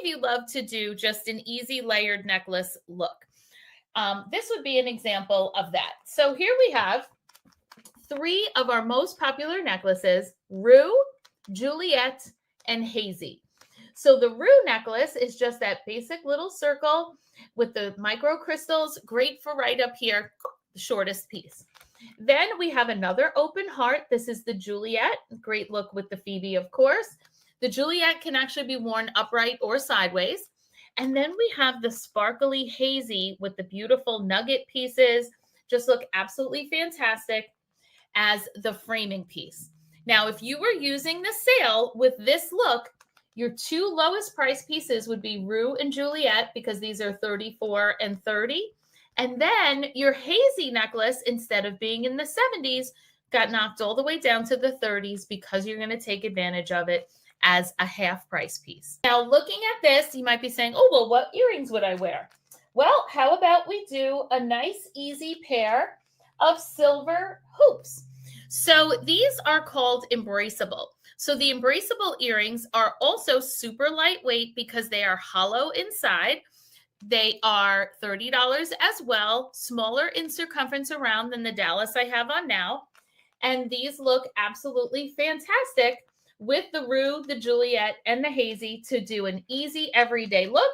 you love to do just an easy layered necklace look. This would be an example of that. So here we have 3 of our most popular necklaces: Roo, Juliet, and Hazy. So the Roo necklace is just that basic little circle with the micro crystals, great for right up here, the shortest piece. Then we have another open heart. This is the Juliet, great look with the Phoebe, of course. The Juliet can actually be worn upright or sideways. And then we have the sparkly Hazy with the beautiful nugget pieces, just look absolutely fantastic as the framing piece. Now, if you were using the sale with this look, your 2 lowest price pieces would be Roo and Juliet, because these are $34 and $30. And then your Hazy necklace, instead of being in the $70s, got knocked all the way down to the $30s because you're going to take advantage of it as a half price piece. Now, looking at this, you might be saying, oh, well, what earrings would I wear? Well, how about we do a nice, easy pair of silver hoops? So these are called Embraceable. So the Embraceable earrings are also super lightweight because they are hollow inside. They are $30 as well, smaller in circumference around than the Dallas I have on now. And these look absolutely fantastic with the Roo, the Juliet, and the Hazy to do an easy everyday look.